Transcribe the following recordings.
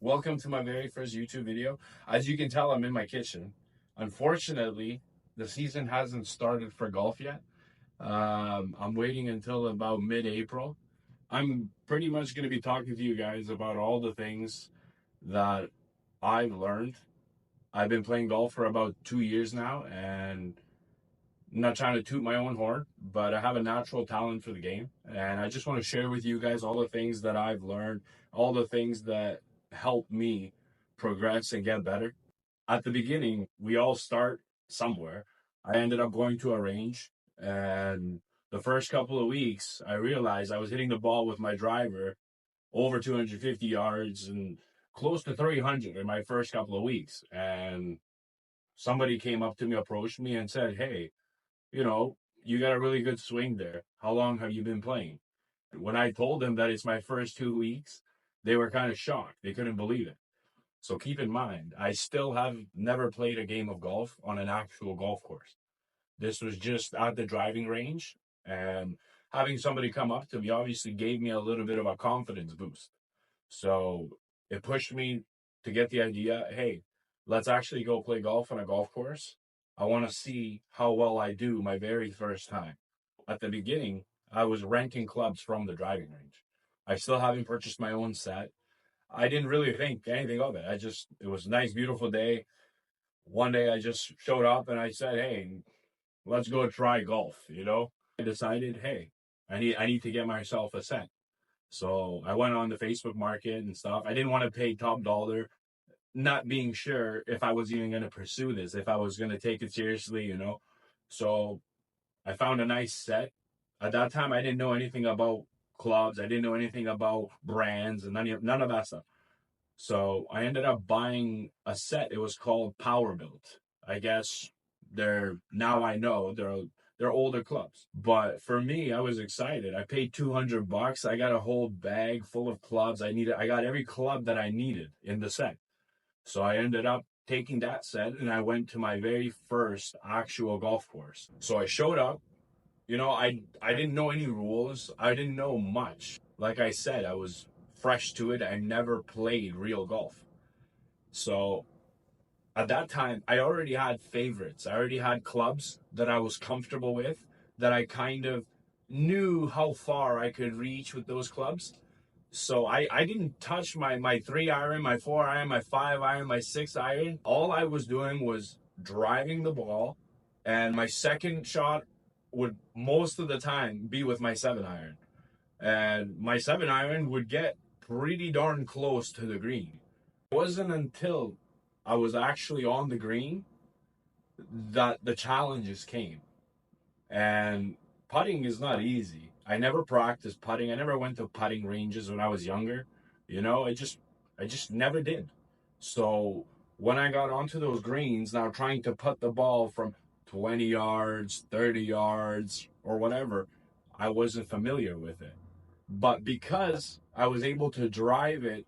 Welcome to my very first YouTube video. As you can tell, I'm in my kitchen. Unfortunately, the season hasn't started for golf yet. I'm waiting until about mid-April. I'm pretty much going to be talking to you guys about all the things that I've learned. I've been playing golf for about 2 years now, and I'm not trying to toot my own horn, but I have a natural talent for the game. And I just want to share with you guys all the things that I've learned, all the things that help me progress and get better. At the beginning, we all start somewhere. I ended up going to a range, and the first couple of weeks, I realized I was hitting the ball with my driver over 250 yards and close to 300 in my first couple of weeks. And somebody came up to me, approached me, and said, "Hey, you got a really good swing there. How long have you been playing?" When I told them that it's my first 2 weeks, they were kind of shocked. They couldn't believe it. So keep in mind, I still have never played a game of golf on an actual golf course. This was just at the driving range, and having somebody come up to me obviously gave me a little bit of a confidence boost. So it pushed me to get the idea, hey, let's actually go play golf on a golf course. I want to see how well I do my very first time. At the beginning, I was renting clubs from the driving range. I still haven't purchased my own set. I didn't really think anything of it. It was a nice, beautiful day. One day I just showed up and I said, hey, let's go try golf. I decided, hey, I need to get myself a set. So I went on the Facebook market and stuff. I didn't want to pay top dollar, not being sure if I was even going to pursue this, if I was going to take it seriously. So I found a nice set. At that time, I didn't know anything about clubs. I didn't know anything about brands and none of that stuff. So I ended up buying a set. It was called Power Built. I guess now I know they're older clubs. But for me, I was excited. I paid $200. I got a whole bag full of clubs. I got every club that I needed in the set. So I ended up taking that set and I went to my very first actual golf course. So I showed up. I didn't know any rules. I didn't know much. Like I said, I was fresh to it. I never played real golf. So at that time, I already had favorites. I already had clubs that I was comfortable with, that I kind of knew how far I could reach with those clubs. So I didn't touch my 3 iron, my 4 iron, my 5 iron, my 6 iron. All I was doing was driving the ball, and my second shot would most of the time be with my 7 iron. And my 7 iron would get pretty darn close to the green. It wasn't until I was actually on the green that the challenges came. And putting is not easy. I never practiced putting. I never went to putting ranges when I was younger. I just never did. So when I got onto those greens, now trying to put the ball from 20 yards, 30 yards, or whatever, I wasn't familiar with it. But because I was able to drive it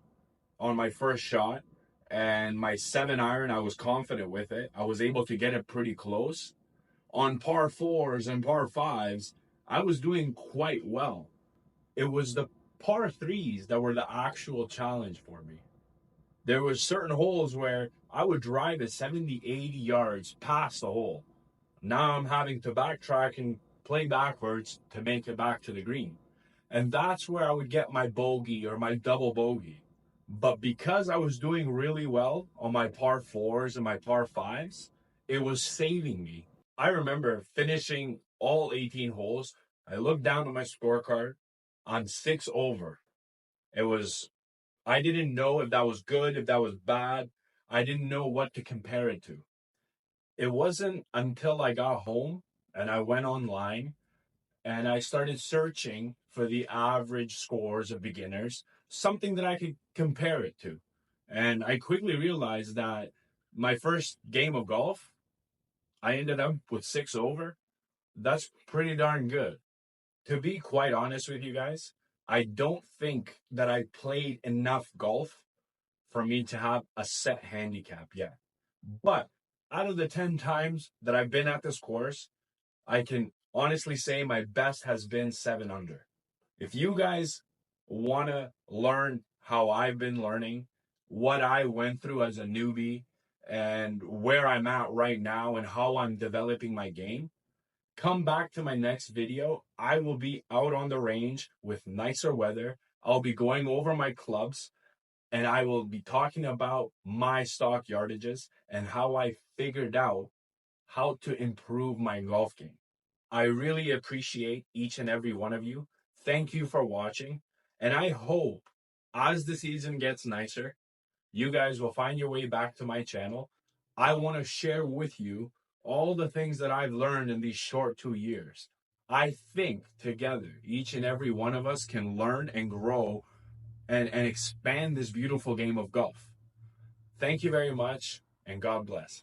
on my first shot and my 7 iron, I was confident with it. I was able to get it pretty close. On par fours and par fives, I was doing quite well. It was the par threes that were the actual challenge for me. There were certain holes where I would drive it 70, 80 yards past the hole. Now I'm having to backtrack and play backwards to make it back to the green. And that's where I would get my bogey or my double bogey. But because I was doing really well on my par fours and my par fives, it was saving me. I remember finishing all 18 holes. I looked down at my scorecard on 6 over. I didn't know if that was good, if that was bad. I didn't know what to compare it to. It wasn't until I got home and I went online and I started searching for the average scores of beginners, something that I could compare it to. And I quickly realized that my first game of golf, I ended up with 6 over. That's pretty darn good. To be quite honest with you guys, I don't think that I played enough golf for me to have a set handicap yet. But out of the 10 times that I've been at this course, I can honestly say my best has been 7 under. If you guys want to learn how I've been learning, what I went through as a newbie and where I'm at right now and how I'm developing my game, come back to my next video. I will be out on the range with nicer weather. I'll be going over my clubs and I will be talking about my stock yardages and how I figured out how to improve my golf game. I really appreciate each and every one of you. Thank you for watching. And I hope as the season gets nicer, you guys will find your way back to my channel. I want to share with you all the things that I've learned in these short 2 years. I think together, each and every one of us can learn and grow and expand this beautiful game of golf. Thank you very much, and God bless.